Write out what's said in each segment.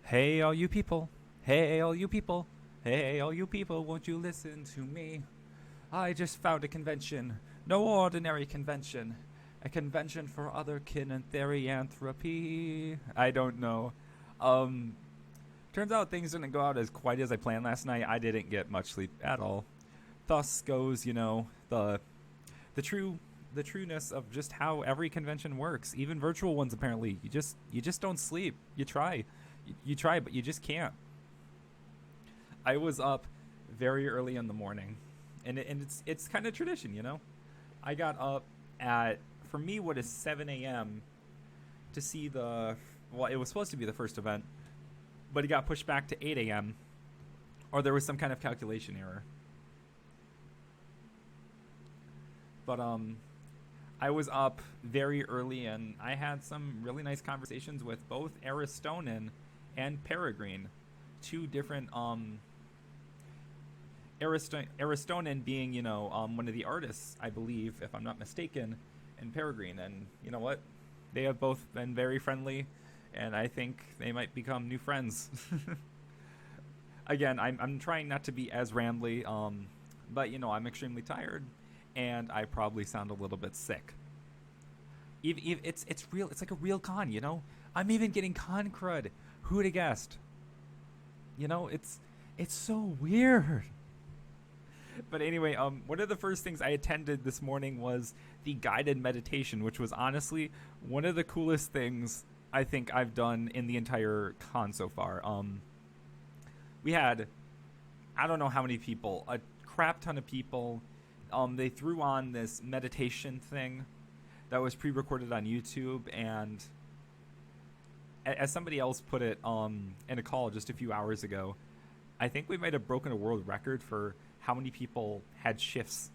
Hey, all you people. Hey, all you people. Hey, all you people, won't you listen to me? I just found a convention. No ordinary convention. A convention for Otherkin and Therianthropy. I don't know. Um, Turns out things didn't go out as quite as I planned last night. I didn't get much sleep at all. Thus goes, the true the trueness of just how every convention works. Even virtual ones apparently. You just don't sleep. You try. You try, but you just can't. I was up very early in the morning, and it's kind of tradition, you know. I got up at, for me, what is 7 a.m. to see the, well, it was supposed to be the first event, but it got pushed back to 8 a.m. or there was some kind of calculation error. But I was up very early and I had some really nice conversations with both Aristonin and Peregrine, two different Aristonin being, one of the artists, I believe, if I'm not mistaken, and Peregrine. And you know what? They have both been very friendly, and I think they might become new friends. Again, I'm trying not to be as rambly, but I'm extremely tired, and I probably sound a little bit sick. It's real. It's like a real con, you know. I'm even getting con crud. Who'd have guessed? It's so weird. But anyway, one of the first things I attended this morning was the guided meditation, which was honestly one of the coolest things I think I've done in the entire con so far. We had, I don't know how many people, a crap ton of people. They threw on this meditation thing that was pre-recorded on YouTube, and as somebody else put it in a call just a few hours ago, I think we might have broken a world record for how many people had shifts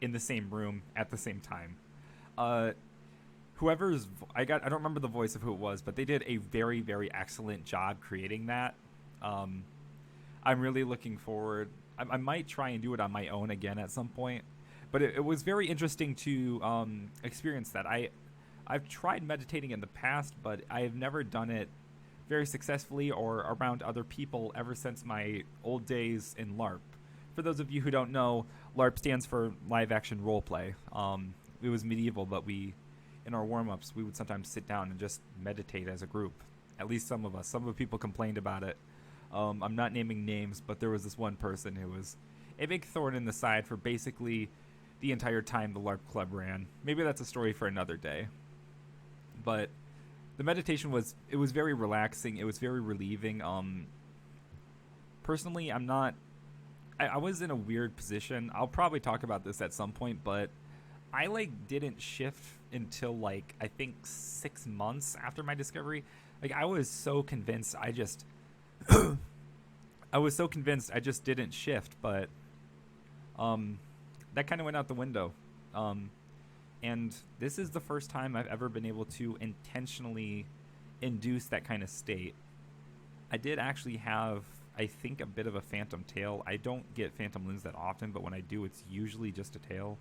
in the same room at the same time. Uh, Whoever's I don't remember the voice of who it was, but they did a very very excellent job creating that. Um, I'm really looking forward. I might try and do it on my own again at some point, but it was very interesting to experience that. I've tried meditating in the past, but I've never done it very successfully or around other people ever since my old days in LARP. For those of you who don't know, LARP stands for live action role play. It was medieval, but in our warm ups, we would sometimes sit down and just meditate as a group. At least some of us. Some of the people complained about it. I'm not naming names, but there was this one person who was a big thorn in the side for basically the entire time the LARP club ran. Maybe that's a story for another day. But the meditation was very relaxing. It was very relieving. Personally, I'm not. I was in a weird position. I'll probably talk about this at some point, but I didn't shift until I think 6 months after my discovery. I was so convinced I was so convinced I just didn't shift, but that kind of went out the window. Um, and this is the first time I've ever been able to intentionally induce that kind of state. I did actually have, I think, a bit of a phantom tail. I don't get phantom limbs that often, but when I do, it's usually just a tail.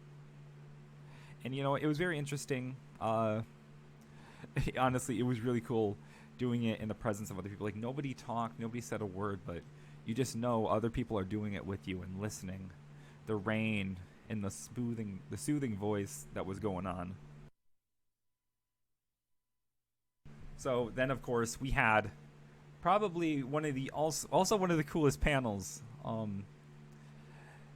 And it was very interesting. Honestly, it was really cool doing it in the presence of other people. Nobody talked, nobody said a word, but you just know other people are doing it with you and listening. The rain and the soothing voice that was going on. So then, of course, we had probably one of the also one of the coolest panels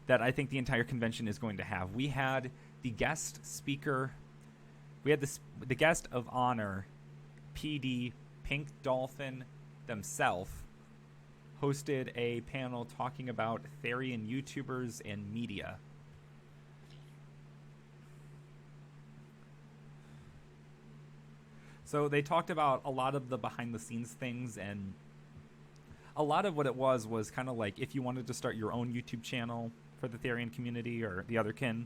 that I think the entire convention is going to have. We had the guest speaker. We had the guest of honor, PD Pink Dolphin themselves, hosted a panel talking about Therian YouTubers and media. So they talked about a lot of the behind the scenes things, and a lot of what it was kind of like if you wanted to start your own YouTube channel for the Therian community or the Otherkin.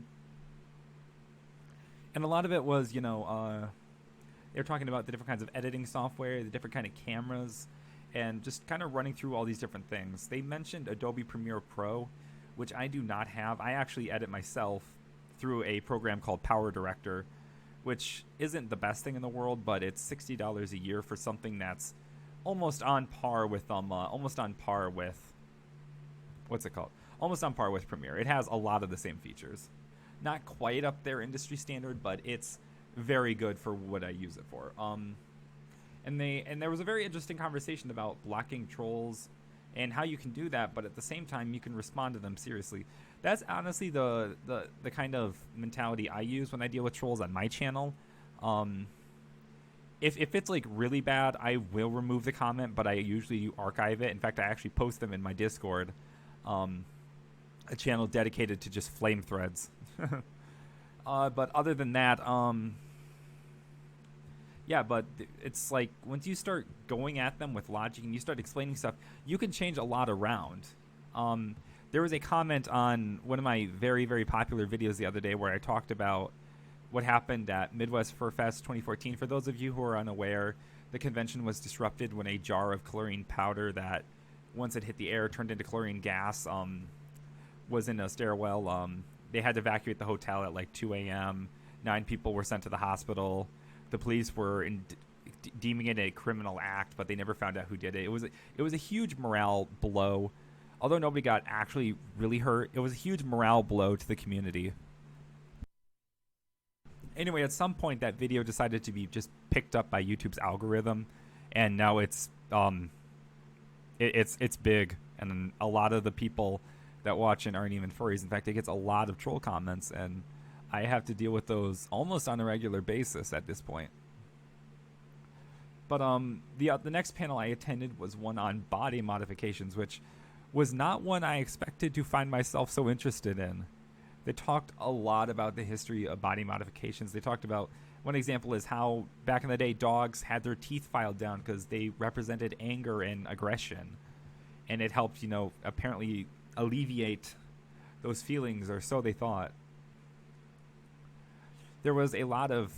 And a lot of it was, they're talking about the different kinds of editing software, the different kind of cameras, and just kind of running through all these different things. They mentioned Adobe Premiere Pro, which I do not have. I actually edit myself through a program called Power Director, which isn't the best thing in the world, but it's $60 a year for something that's almost on par with almost on par with what's it called? Almost on par with Premiere. It has a lot of the same features. Not quite up there industry standard, but it's very good for what I use it for. And there was a very interesting conversation about blocking trolls and how you can do that, but at the same time you can respond to them seriously. That's honestly the kind of mentality I use when I deal with trolls on my channel. If it's like really bad, I will remove the comment, but I usually archive it. In fact, I actually post them in my Discord, a channel dedicated to just flame threads. But other than that, yeah, but it's like once you start going at them with logic and you start explaining stuff, you can change a lot around. There was a comment on one of my very, very popular videos the other day where I talked about what happened at Midwest Fur Fest 2014. For those of you who are unaware, the convention was disrupted when a jar of chlorine powder that, once it hit the air, turned into chlorine gas, was in a stairwell. They had to evacuate the hotel at like 2 a.m. 9 people were sent to the hospital. The police were deeming it a criminal act, but they never found out who did it. It was a huge morale blow. Although nobody got actually really hurt, it was a huge morale blow to the community. Anyway, at some point, that video decided to be just picked up by YouTube's algorithm, and now it's big, and a lot of the people that watch it aren't even furries. In fact, it gets a lot of troll comments, and I have to deal with those almost on a regular basis at this point. But the next panel I attended was one on body modifications, which was not one I expected to find myself so interested in. They talked a lot about the history of body modifications. They talked about, one example is how back in the day dogs had their teeth filed down because they represented anger and aggression, and it helped, apparently alleviate those feelings, or so they thought. There was a lot of,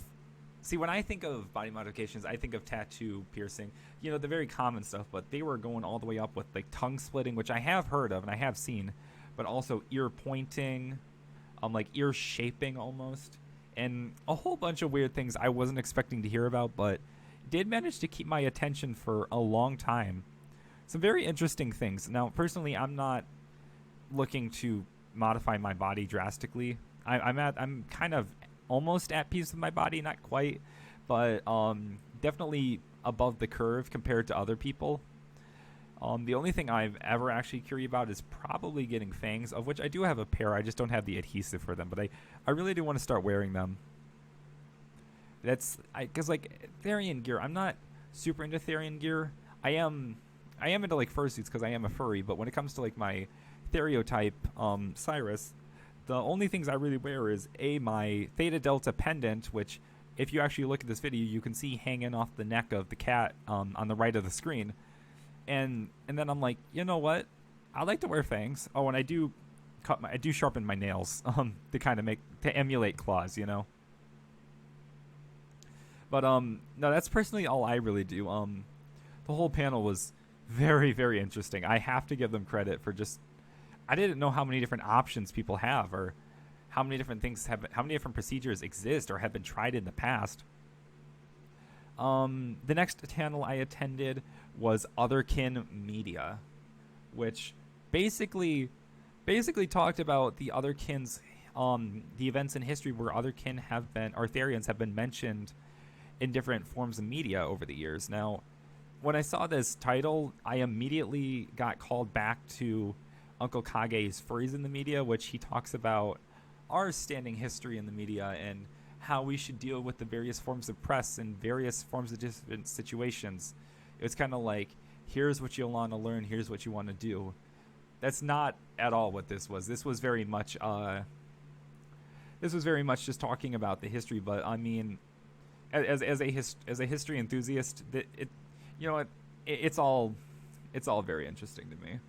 when I think of body modifications, I think of tattoo, piercing, the very common stuff, but they were going all the way up with like tongue splitting, which I have heard of and I have seen, but also ear pointing, like ear shaping almost, and a whole bunch of weird things I wasn't expecting to hear about, but did manage to keep my attention for a long time. Some very interesting things. Now, personally, I'm not looking to modify my body drastically. I'm kind of almost at peace with my body, not quite, but definitely above the curve compared to other people. The only thing I've ever actually curious about is probably getting fangs, of which I do have a pair. I just don't have the adhesive for them, but I really do want to start wearing them. Because like Therian gear, I'm not super into Therian gear. I am into like fursuits because I am a furry, but when it comes to like my Theriotype Cyrus, the only things I really wear is my Theta Delta pendant, which if you actually look at this video, you can see hanging off the neck of the cat on the right of the screen. And then I'm like, you know what? I like to wear fangs. Oh, and I do sharpen my nails to kind of to emulate claws, But no, that's personally all I really do. The whole panel was very, very interesting. I have to give them credit for I didn't know how many different options people have, or how many different procedures exist or have been tried in the past. The next panel I attended was Othercon Media, which basically talked about the Otherkins, the events in history where Otherkin Therians have been mentioned in different forms of media over the years. Now, when I saw this title, I immediately got called back to Uncle Kage's Furries in the Media, which he talks about our standing history in the media and how we should deal with the various forms of press and various forms of different situations. It's kind of like, here's what you want to learn, here's what you want to do. That's not at all what this was. This was very much just talking about the history. But I mean, as a history enthusiast, it's all very interesting to me.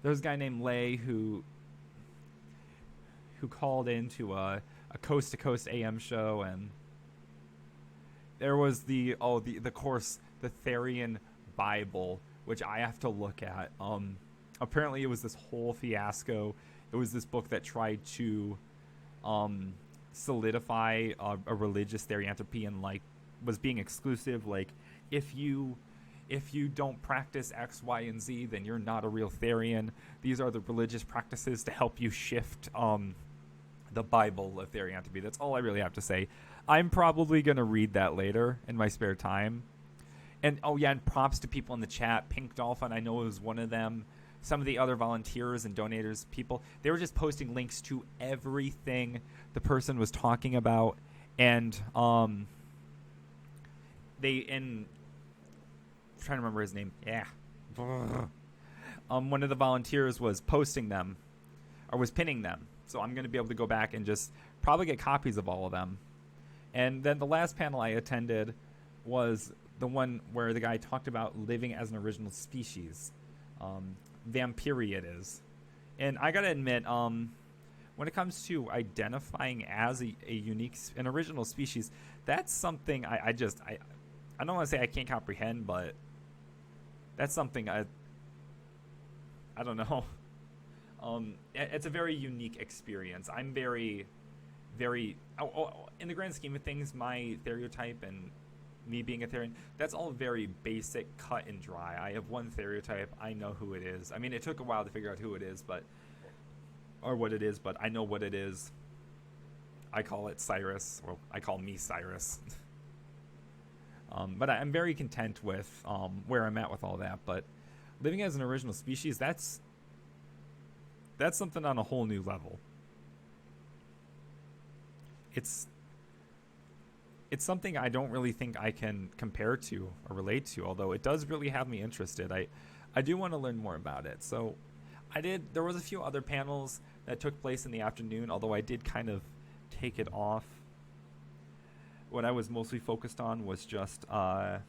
There's a guy named Lay who called into a Coast to Coast AM show, and there was the course, the Therian Bible, which I have to look at. Apparently it was this whole fiasco. It was this book that tried to solidify a religious therianthropy and like was being exclusive. Like if you don't practice X, Y, and Z, then you're not a real Therian. These are the religious practices to help you shift the Bible of Therian to be. That's all I really have to say. I'm probably going to read that later in my spare time. And oh yeah, and props to people in the chat. Pink Dolphin, I know it was one of them. Some of the other volunteers and donators, people, they were just posting links to everything the person was talking about. And I'm trying to remember his name. Yeah. One of the volunteers was posting them, or was pinning them. So I'm going to be able to go back and just probably get copies of all of them. And then the last panel I attended was the one where the guy talked about living as an original species. Vampiri it is. And I got to admit, when it comes to identifying as an original species, that's something I don't want to say I can't comprehend, but that's something I don't know. It's a very unique experience. I'm very, very, in the grand scheme of things, my stereotype and me being a Therian, that's all very basic, cut and dry. I have one stereotype. I know who it is. I mean, it took a while to figure out who it is, or what it is, but I know what it is. I call it Cyrus. Well, I call me Cyrus. But I'm very content with where I'm at with all that. But living as an original species, that's something on a whole new level. It's something I don't really think I can compare to or relate to, although it does really have me interested. I do want to learn more about it. So there was a few other panels that took place in the afternoon, although I did kind of take it off. What I was mostly focused on was just talking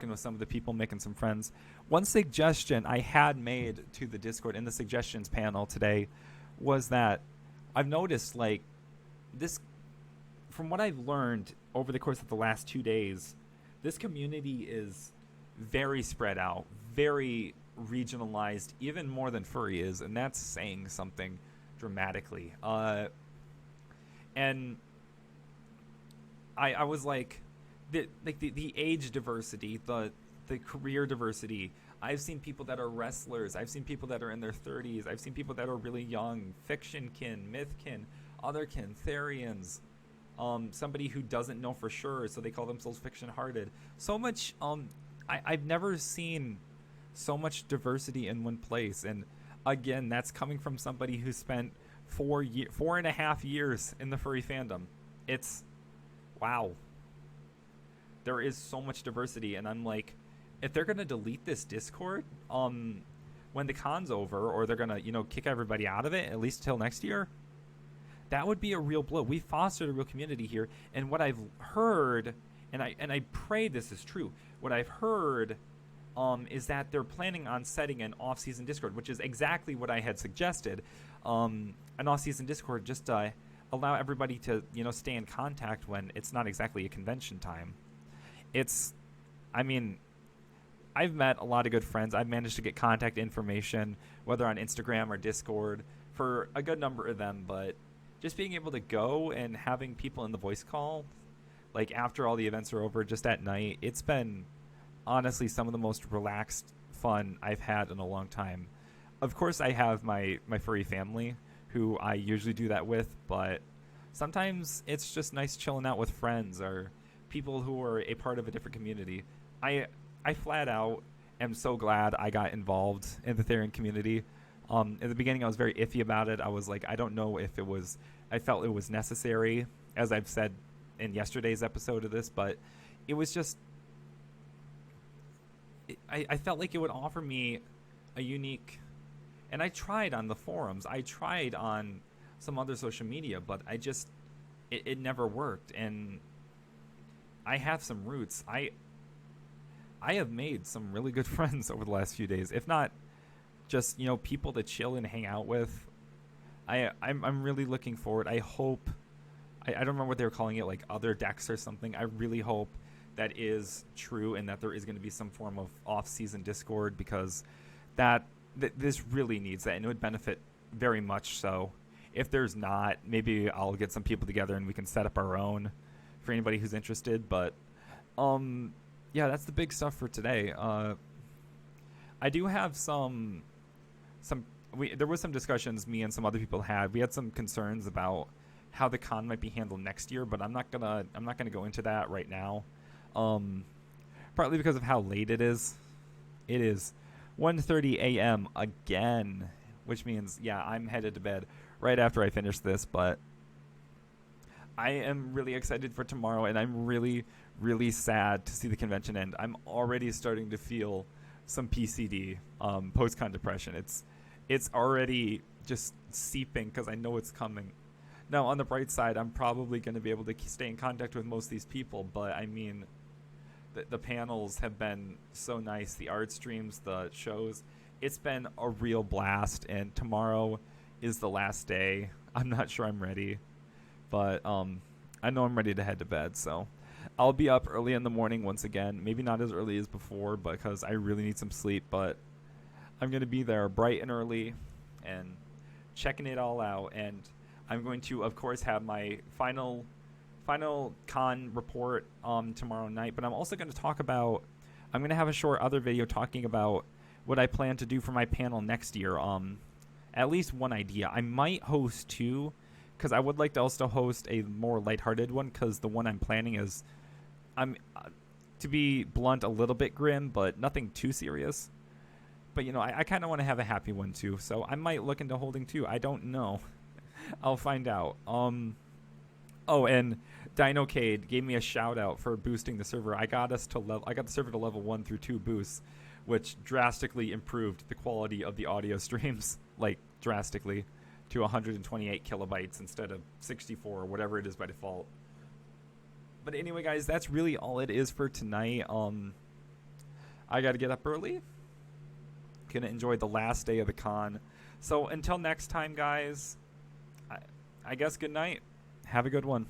with some of the people, making some friends. One suggestion I had made to the Discord in the suggestions panel today was that I've noticed, like, this, from what I've learned over the course of the last 2 days, this community is very spread out, very regionalized, even more than furry is, and that's saying something dramatically. And I was like, the age diversity, the career diversity. I've seen people that are wrestlers. I've seen people that are in their 30s. I've seen people that are really young, fiction-kin, myth-kin, otherkin, Therians. Somebody who doesn't know for sure, so they call themselves fiction-hearted. So much. I've never seen so much diversity in one place. And again, that's coming from somebody who spent 4.5 years in the furry fandom. It's wow. There is so much diversity, and I'm like, if they're gonna delete this Discord when the con's over, or they're gonna kick everybody out of it at least till next year, that would be a real blow. We fostered a real community here, and what I've heard, and I pray this is true, what I've heard is that they're planning on setting an off-season Discord, which is exactly what I had suggested. An off-season Discord, just allow everybody to stay in contact when it's not exactly a convention time. I've met a lot of good friends. I've managed to get contact information, whether on Instagram or Discord, for a good number of them. But just being able to go and having people in the voice call, like after all the events are over, just at night, it's been honestly some of the most relaxed fun I've had in a long time. Of course, I have my furry family, who I usually do that with, but sometimes it's just nice chilling out with friends or people who are a part of a different community. I flat out am so glad I got involved in the Therian community. In the beginning, I was very iffy about it. I was like, I don't know if I felt it was necessary, as I've said in yesterday's episode of this, but it was just, I felt like it would offer me a unique, and I tried on the forums, I tried on some other social media, but it never worked. And I have some roots. I have made some really good friends over the last few days, if not just people to chill and hang out with. I'm really looking forward. I hope, I don't remember what they were calling it, like other decks or something. I really hope that is true and that there is going to be some form of off-season Discord, because this really needs that, and it would benefit very much so. If there's not, maybe I'll get some people together and we can set up our own for anybody who's interested. But yeah, that's the big stuff for today. I do have there was some discussions me and some other people had. We had some concerns about how the con might be handled next year, but I'm not gonna go into that right now. Partly because of how late it is. It is 1:30 a.m. again, which means, yeah, I'm headed to bed right after I finish this, but I am really excited for tomorrow, and I'm really, really sad to see the convention end. I'm already starting to feel some PCD, post-con depression. It's already just seeping because I know it's coming. Now, on the bright side, I'm probably going to be able to stay in contact with most of these people, but I mean, the panels have been so nice. The art streams, the shows, it's been a real blast, and tomorrow is the last day. I'm not sure I'm ready, but I know I'm ready to head to bed, so I'll be up early in the morning once again. Maybe not as early as before because I really need some sleep, but I'm going to be there bright and early and checking it all out, and I'm going to, of course, have my final con report tomorrow night, but I'm also going to talk about, I'm going to have a short other video talking about what I plan to do for my panel next year. At least one idea. I might host two, because I would like to also host a more lighthearted one, because the one I'm planning is, to be blunt, a little bit grim, but nothing too serious. But, you know, I kind of want to have a happy one, too, so I might look into holding two. I don't know. I'll find out. Oh, and DinoCade gave me a shout out for boosting the server. I got the server to level 1 through 2 boosts, which drastically improved the quality of the audio streams, like drastically, to 128 kilobytes instead of 64 or whatever it is by default. But anyway, guys, that's really all it is for tonight. I got to get up early. Gonna enjoy the last day of the con. So until next time, guys, I guess good night. Have a good one.